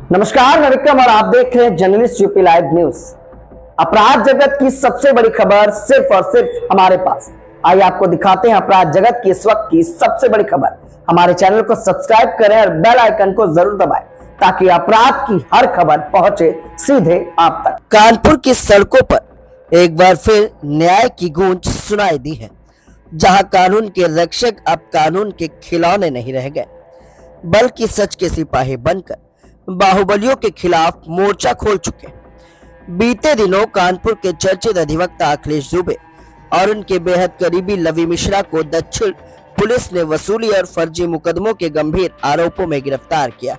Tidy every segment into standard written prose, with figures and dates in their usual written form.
नमस्कार, मैं विक्रम और आप देख रहे हैं जर्नलिस्ट यूपी लाइव न्यूज। अपराध जगत की सबसे बड़ी खबर सिर्फ और सिर्फ हमारे पास। आइए आपको दिखाते हैं अपराध जगत की इस वक्त की सबसे बड़ी खबर। हमारे चैनल को सब्सक्राइब करें और बेल आइकन को जरूर दबाएं ताकि अपराध की हर खबर पहुंचे सीधे आप तक। कानपुर की सड़कों पर एक बार फिर न्याय की गूंज सुनाई दी है, जहां कानून के रक्षक अब कानून के खिलौने नहीं रह गए, बल्कि सच के सिपाही बनकर बाहुबलियों के खिलाफ मोर्चा खोल चुके। बीते दिनों कानपुर के चर्चित अधिवक्ता अखिलेश दुबे और उनके बेहद करीबी लवी मिश्रा को दक्षिण पुलिस ने वसूली और फर्जी मुकदमों के गंभीर आरोपों में गिरफ्तार किया।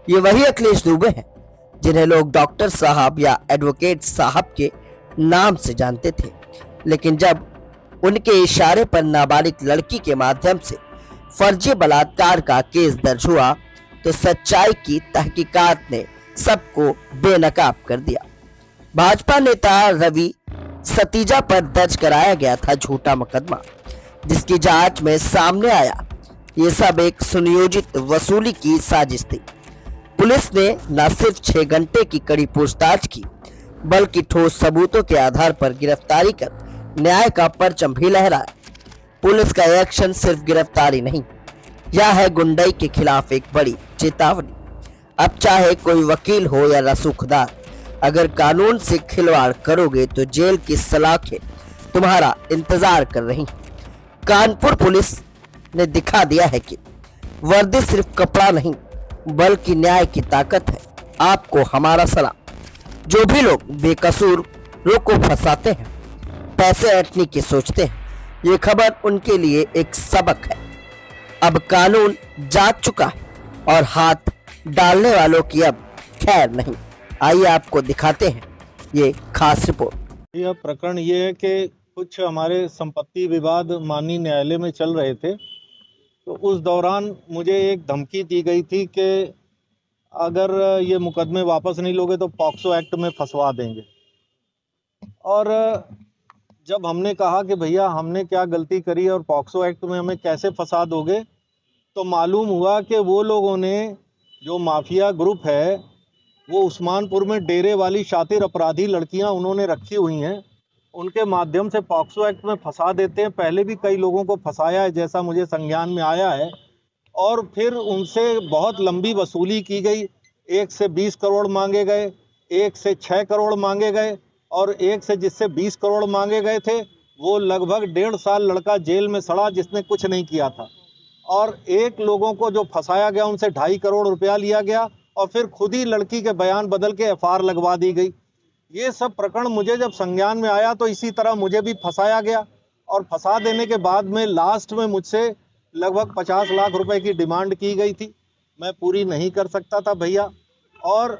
ये वही अखिलेश दुबे हैं जिन्हें लोग डॉक्टर साहब या एडवोकेट साहब के नाम से जानते थे, लेकिन जब उनके इशारे पर नाबालिग लड़की के माध्यम से फर्जी बलात्कार का केस दर्ज हुआ तो सच्चाई की तहकीकात ने सबको बेनकाब कर दिया। भाजपा नेता रवि सतीजा पर दर्ज कराया गया था झूठा मुकदमा, जिसकी जांच में सामने आया ये सब एक सुनियोजित वसूली की साजिश थी। पुलिस ने न सिर्फ 6 घंटे की कड़ी पूछताछ की, बल्कि ठोस सबूतों के आधार पर गिरफ्तारी कर न्याय का परचम भी लहराया। पुलिस का एक्शन सिर्फ गिरफ्तारी नहीं, यह है गुंडाई के खिलाफ एक बड़ी चेतावनी। अब चाहे कोई वकील हो या रसूखदार, अगर कानून से खिलवाड़ करोगे तो जेल की सलाखें तुम्हारा इंतजार कर रही। कानपुर पुलिस ने दिखा दिया है कि वर्दी सिर्फ कपड़ा नहीं, बल्कि न्याय की ताकत है। आपको हमारा सलाम। जो भी लोग बेकसूर लोग को फंसाते हैं, पैसे ऐंठने की सोचते हैं, ये खबर उनके लिए एक सबक है। अब कानून जाग चुका है और हाथ डालने वालों की अब खैर नहीं। आइए आपको दिखाते हैं ये खास रिपोर्ट। यह प्रकरण ये है कि कुछ हमारे संपत्ति विवाद माननीय न्यायालय में चल रहे थे, तो उस दौरान मुझे एक धमकी दी गई थी कि अगर ये मुकदमे वापस नहीं लोगे तो पॉक्सो एक्ट में फंसवा देंगे। और जब हमने कहा कि भैया हमने क्या गलती करी और पॉक्सो एक्ट में हमें कैसे फंसा दोगे, तो मालूम हुआ कि वो लोगों ने, जो माफिया ग्रुप है, वो उस्मानपुर में डेरे वाली शातिर अपराधी लड़कियां उन्होंने रखी हुई हैं, उनके माध्यम से पॉक्सो एक्ट में फंसा देते हैं। पहले भी कई लोगों को फंसाया है, जैसा मुझे संज्ञान में आया है। और फिर उनसे बहुत लंबी वसूली की गई। 1 से 20 करोड़ मांगे गए, 1 से 6 करोड़ मांगे गए, और एक से जिससे 20 करोड़ मांगे गए थे वो लगभग 1.5 साल लड़का जेल में सड़ा जिसने कुछ नहीं किया था। और एक लोगों को जो फंसाया गया उनसे 2.5 करोड़ रुपया लिया गया और फिर खुद ही लड़की के बयान बदल के FR लगवा दी गई। ये सब प्रकरण मुझे जब संज्ञान में आया तो इसी तरह मुझे भी फंसाया गया, और फंसा देने के बाद में लास्ट में मुझसे लगभग 50 लाख रुपए की डिमांड की गई थी। मैं पूरी नहीं कर सकता था भैया। और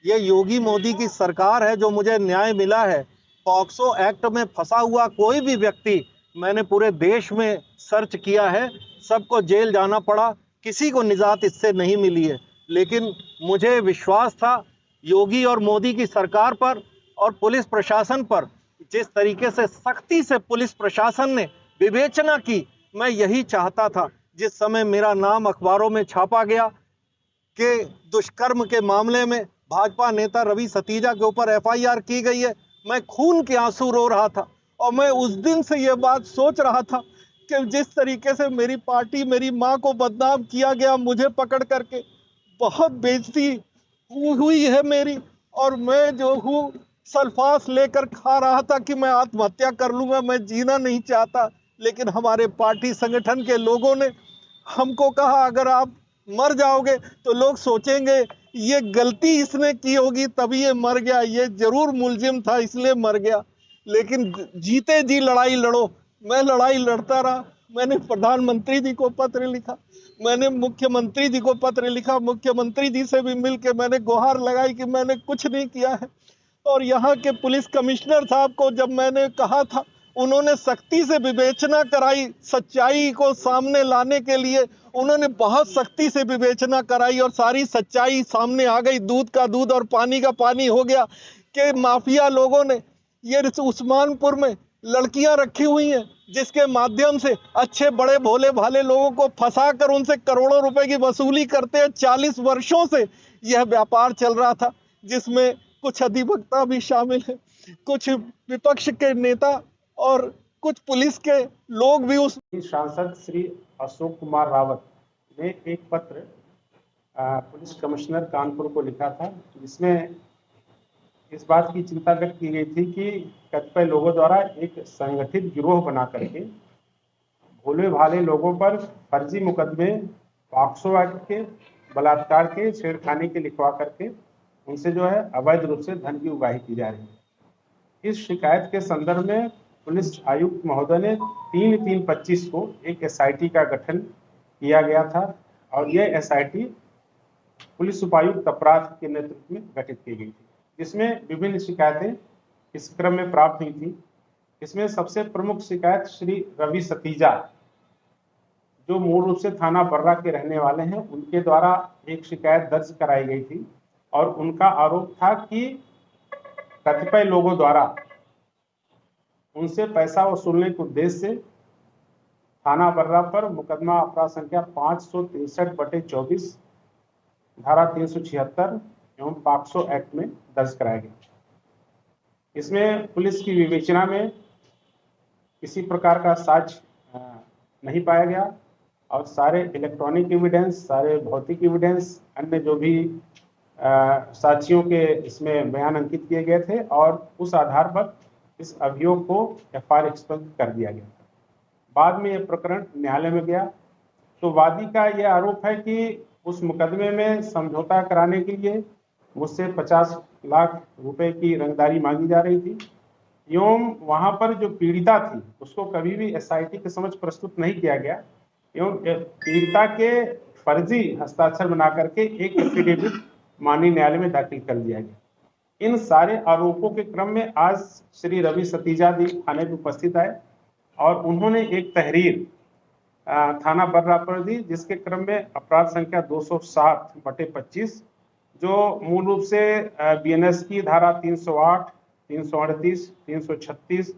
ये योगी मोदी की सरकार है जो मुझे न्याय मिला है। पॉक्सो एक्ट में फंसा हुआ कोई भी व्यक्ति, मैंने पूरे देश में सर्च किया है, सबको जेल जाना पड़ा, किसी को निजात इससे नहीं मिली है। लेकिन मुझे विश्वास था योगी और मोदी की सरकार पर और पुलिस प्रशासन पर। जिस तरीके से सख्ती से पुलिस प्रशासन ने विवेचना की, मैं यही चाहता था। जिस समय मेरा नाम अखबारों में छापा गया कि दुष्कर्म के मामले में भाजपा नेता रवि सतीजा के ऊपर FIR की गई है, मैं खून के आंसू रो रहा था। और मैं उस दिन से ये बात सोच रहा था कि जिस तरीके से मेरी पार्टी, मेरी माँ को बदनाम किया गया, मुझे पकड़ करके बहुत बेइज्जती हुई है मेरी, और मैं जो हूँ सल्फास लेकर खा रहा था कि मैं आत्महत्या कर लूँगा, मैं जीना नहीं चाहता। लेकिन हमारे पार्टी संगठन के लोगों ने हमको कहा अगर आप मर जाओगे तो लोग सोचेंगे ये गलती इसने की होगी तभी ये मर गया, ये जरूर मुलजिम था इसलिए मर गया। लेकिन जीते जी लड़ाई लड़ो। मैं लड़ाई लड़ता रहा। मैंने प्रधानमंत्री जी को पत्र लिखा, मैंने मुख्यमंत्री जी को पत्र लिखा, मुख्यमंत्री जी से भी मिलकर मैंने गुहार लगाई कि मैंने कुछ नहीं किया है। और यहाँ के पुलिस कमिश्नर साहब को जब मैंने कहा था, उन्होंने सख्ती से विवेचना कराई। सच्चाई को सामने लाने के लिए उन्होंने बहुत सख्ती से विवेचना कराई और सारी सच्चाई सामने आ गई। दूध का दूध और पानी का पानी हो गया कि माफिया लोगों ने ये उस्मानपुर में लड़कियां रखी हुई हैं जिसके माध्यम से अच्छे बड़े भोले भाले लोगों को फंसा कर उनसे करोड़ों रुपए की वसूली करते हैं। 40 वर्षों से यह व्यापार चल रहा था, जिसमें कुछ अधिवक्ता भी शामिल हैं, कुछ विपक्ष के नेता और कुछ पुलिस के लोग भी उस सांसद श्री अशोक कुमार रावत ने एक पत्र पुलिस कमिश्नर कानपुर को लिखा था, जिसमें इस बात की चिंता व्यक्त की गई थी कि कतिपय लोगों द्वारा एक संगठित गिरोह बना करके भोले भाले लोगों पर फर्जी मुकदमे, पॉक्सो एक्ट के, बलात्कार के, छेड़खानी के लिखवा करके उनसे जो है अवैध रूप से धन की उगाही की जा रही है। इस शिकायत के संदर्भ में पुलिस आयुक्त महोदय ने 3/3/25 को एक एसआईटी का गठन किया गया था और यह एसआईटी पुलिस उपायुक्त अपराध के नेतृत्व में गठित की गई थी, जिसमें विभिन्न शिकायतें इस क्रम में प्राप्त हुई थी। इसमें सबसे प्रमुख शिकायत श्री रवि सतीजा, जो मूल रूप से थाना बर्रा के रहने वाले हैं, उनके द्वारा एक शिकायत दर्ज कराई गई थी और उनका आरोप था कि कतिपय लोगों द्वारा उनसे पैसा वसूलने के उद्देश्य से थाना बर्रा पर मुकदमा अपराध संख्या 563/24 धारा 376 एवं पॉक्सो एक्ट में दर्ज कराया गया। इसमें पुलिस की विवेचना में किसी प्रकार का साक्ष्य नहीं पाया गया और सारे इलेक्ट्रॉनिक एविडेंस, सारे भौतिक एविडेंस, अन्य जो भी साक्षियों के इसमें बयान अंकित किए गए थे और उस आधार पर इस अभियोग को एफआईआर एक्सपेंड कर दिया गया। बाद में यह प्रकरण न्यायालय में गया तो वादी का यह आरोप है कि उस मुकदमे में समझौता कराने के लिए मुझसे 50 लाख रुपए की रंगदारी मांगी जा रही थी एवं वहां पर जो पीड़िता थी उसको कभी भी एसआईटी के समक्ष प्रस्तुत नहीं किया गया एवं पीड़िता के फर्जी हस्ताक्षर बना करके एक एफिडेविट माननीय न्यायालय में दाखिल कर दिया गया। इन सारे आरोपों के क्रम में आज श्री रवि सतीजा भी थाने में उपस्थित आए और उन्होंने एक तहरीर थाना बर्रा पर दी, जिसके क्रम में अपराध संख्या 260/25 जो मूल रूप से बीएनएस की धारा 308, 338, 336,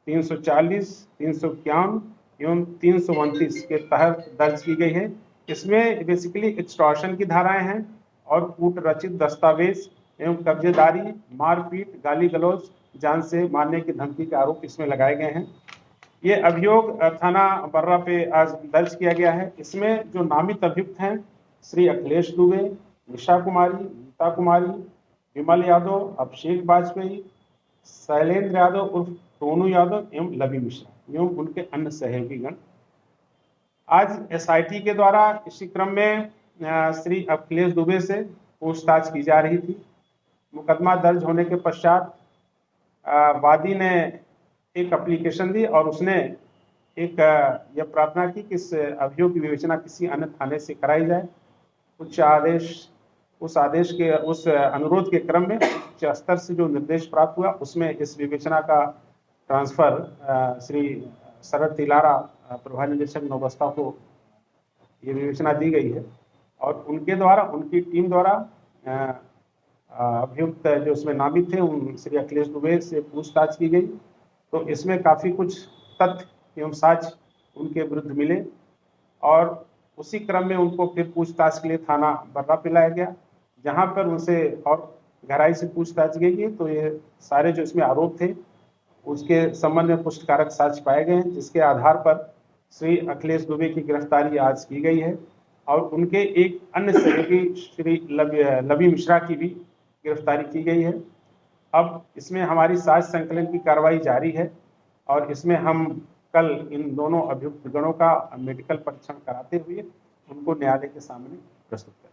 340, 351 एवं 329 के तहत दर्ज की गई है। इसमें बेसिकली एक्सटॉर्शन की धाराएं हैं और कूट रचित दस्तावेज एवं कब्जेदारी, मारपीट, गाली गलौज, जान से मारने की धमकी के आरोप इसमें लगाए गए हैं। ये अभियोग थाना बर्रा पे आज दर्ज किया गया है। इसमें जो नामित अभियुक्त हैं श्री अखिलेश दुबे, निशा कुमारी, गीता कुमारी, विमल यादव, अभिषेक वाजपेयी, शैलेंद्र यादव उर्फ टोनू यादव एवं लवी मिश्रा एवं उनके अन्य सहयोगीगण। आज एसआईटी के द्वारा इसी क्रम में श्री अखिलेश दुबे से पूछताछ की जा रही थी। मुकदमा दर्ज होने के पश्चात वादी ने एक एप्लीकेशन दी और उसने एक यह प्रार्थना की कि इस अभियोग की विवेचना किसी अन्य थाने से कराई जाए। उस अनुरोध के क्रम में उच्च स्तर से जो निर्देश प्राप्त हुआ उसमें इस विवेचना का ट्रांसफर श्री शरद तिलारा प्रभारी निदेशक नौबस्ता को ये विवेचना दी गई है और उनके द्वारा, उनकी टीम द्वारा अभियुक्त जो उसमें नामित थे उन श्री अखिलेश दुबे से पूछताछ की गई तो इसमें काफी कुछ तथ्य एवं साक्ष्य उनके विरुद्ध मिले और उसी क्रम में उनको फिर पूछताछ के लिए थाना बर्रा पे लाया गया, जहां पर उनसे और गहराई से पूछताछ गई। तो ये सारे जो इसमें आरोप थे उसके संबंध में पुष्टिकारक साक्ष्य पाए गए हैं, जिसके आधार पर श्री अखिलेश दुबे की गिरफ्तारी आज की गई है और उनके एक अन्य सहयोगी श्री लवी मिश्रा की भी गिरफ्तारी की गई है। अब इसमें हमारी साक्ष्य संकलन की कार्रवाई जारी है और इसमें हम कल इन दोनों अभियुक्त गणों का मेडिकल परीक्षण कराते हुए उनको न्यायालय के सामने प्रस्तुत करेंगे।